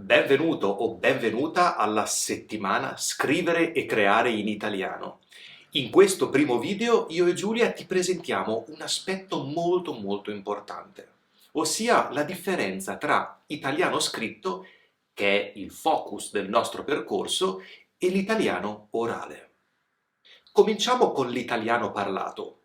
Benvenuto o benvenuta alla settimana Scrivere e creare in italiano. In questo primo video io e Giulia ti presentiamo un aspetto molto importante, ossia la differenza tra italiano scritto, che è il focus del nostro percorso, e l'italiano orale. Cominciamo con l'italiano parlato.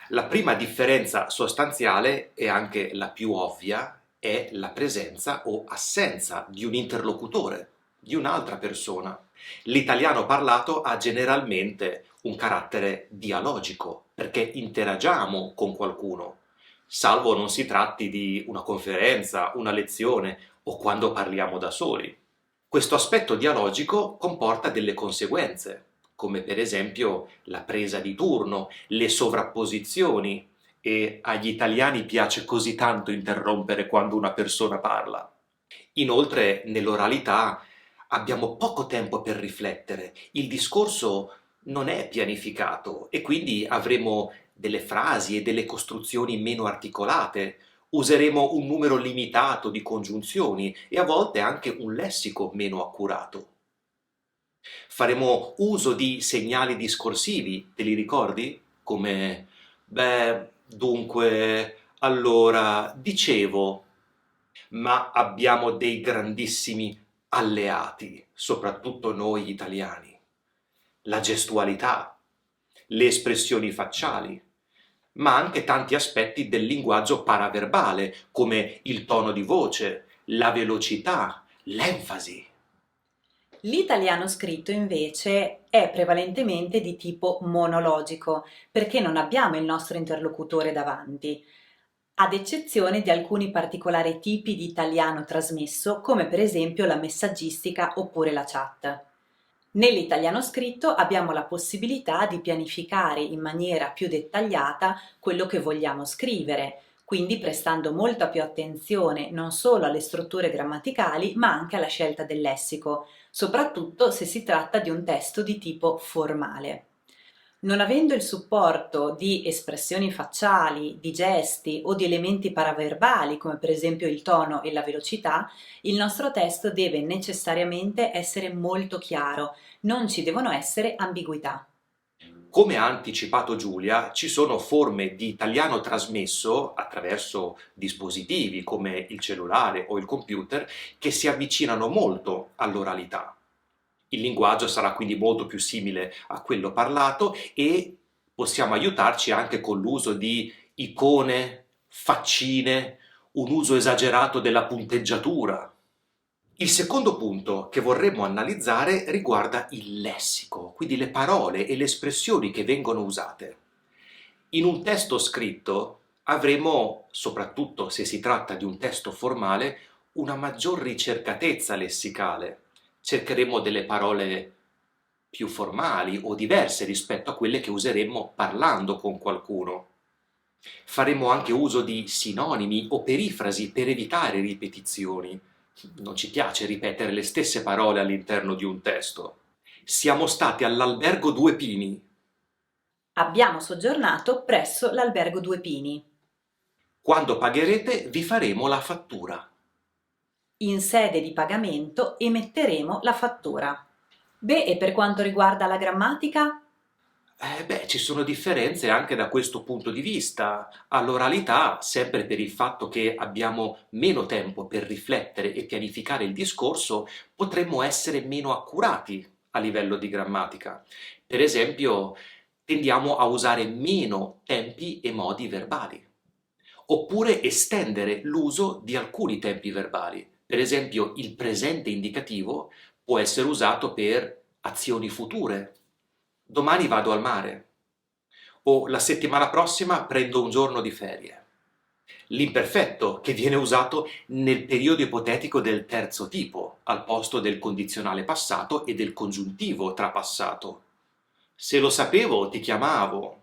La prima differenza sostanziale e anche la più ovvia è la presenza o assenza di un interlocutore, di un'altra persona. L'italiano parlato ha generalmente un carattere dialogico, perché interagiamo con qualcuno, salvo non si tratti di una conferenza, una lezione o quando parliamo da soli. Questo aspetto dialogico comporta delle conseguenze, come per esempio la presa di turno, le sovrapposizioni, e agli italiani piace così tanto interrompere quando una persona parla. Inoltre, nell'oralità abbiamo poco tempo per riflettere, il discorso non è pianificato e quindi avremo delle frasi e delle costruzioni meno articolate, useremo un numero limitato di congiunzioni e a volte anche un lessico meno accurato. Faremo uso di segnali discorsivi, te li ricordi? Come, dunque, allora, dicevo, ma abbiamo dei grandissimi alleati, soprattutto noi italiani. La gestualità, le espressioni facciali, ma anche tanti aspetti del linguaggio paraverbale, come il tono di voce, la velocità, l'enfasi. L'italiano scritto invece è prevalentemente di tipo monologico, perché non abbiamo il nostro interlocutore davanti, ad eccezione di alcuni particolari tipi di italiano trasmesso, come per esempio la messaggistica oppure la chat. Nell'italiano scritto abbiamo la possibilità di pianificare in maniera più dettagliata quello che vogliamo scrivere, quindi prestando molta più attenzione non solo alle strutture grammaticali, ma anche alla scelta del lessico, soprattutto se si tratta di un testo di tipo formale. Non avendo il supporto di espressioni facciali, di gesti o di elementi paraverbali, come per esempio il tono e la velocità, il nostro testo deve necessariamente essere molto chiaro, non ci devono essere ambiguità. Come ha anticipato Giulia, ci sono forme di italiano trasmesso attraverso dispositivi come il cellulare o il computer che si avvicinano molto all'oralità. Il linguaggio sarà quindi molto più simile a quello parlato e possiamo aiutarci anche con l'uso di icone, faccine, un uso esagerato della punteggiatura. Il secondo punto che vorremmo analizzare riguarda il lessico, quindi le parole e le espressioni che vengono usate. In un testo scritto avremo, soprattutto se si tratta di un testo formale, una maggior ricercatezza lessicale. Cercheremo delle parole più formali o diverse rispetto a quelle che useremmo parlando con qualcuno. Faremo anche uso di sinonimi o perifrasi per evitare ripetizioni. Non ci piace ripetere le stesse parole all'interno di un testo. Siamo stati all'Albergo Due Pini. Abbiamo soggiornato presso l'Albergo Due Pini. Quando pagherete vi faremo la fattura. In sede di pagamento emetteremo la fattura. Beh, e per quanto riguarda la grammatica? Ci sono differenze anche da questo punto di vista. All'oralità, sempre per il fatto che abbiamo meno tempo per riflettere e pianificare il discorso, potremmo essere meno accurati a livello di grammatica. Per esempio, tendiamo a usare meno tempi e modi verbali, oppure estendere l'uso di alcuni tempi verbali. Per esempio, il presente indicativo può essere usato per azioni future. Domani vado al mare o la settimana prossima prendo un giorno di ferie. L'imperfetto che viene usato nel periodo ipotetico del terzo tipo, al posto del condizionale passato e del congiuntivo trapassato. Se lo sapevo, ti chiamavo.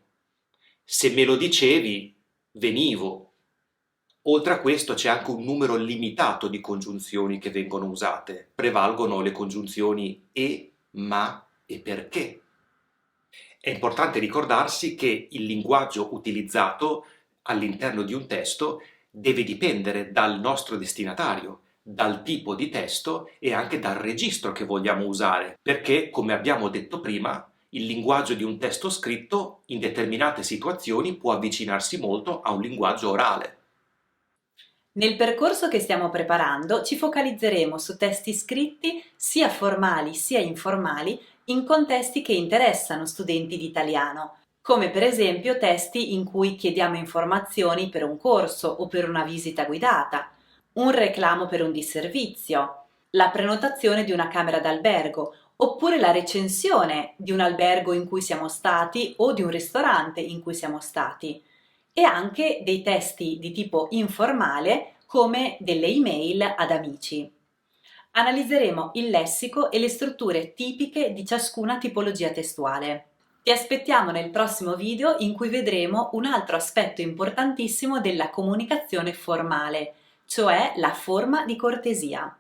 Se me lo dicevi, venivo. Oltre a questo c'è anche un numero limitato di congiunzioni che vengono usate. Prevalgono le congiunzioni e, ma e perché. È importante ricordarsi che il linguaggio utilizzato all'interno di un testo deve dipendere dal nostro destinatario, dal tipo di testo e anche dal registro che vogliamo usare, perché, come abbiamo detto prima, il linguaggio di un testo scritto in determinate situazioni può avvicinarsi molto a un linguaggio orale. Nel percorso che stiamo preparando ci focalizzeremo su testi scritti sia formali sia informali in contesti che interessano studenti di italiano, come per esempio testi in cui chiediamo informazioni per un corso o per una visita guidata, un reclamo per un disservizio, la prenotazione di una camera d'albergo oppure la recensione di un albergo in cui siamo stati o di un ristorante in cui siamo stati e anche dei testi di tipo informale come delle email ad amici. Analizzeremo il lessico e le strutture tipiche di ciascuna tipologia testuale. Ti aspettiamo nel prossimo video in cui vedremo un altro aspetto importantissimo della comunicazione formale, cioè la forma di cortesia.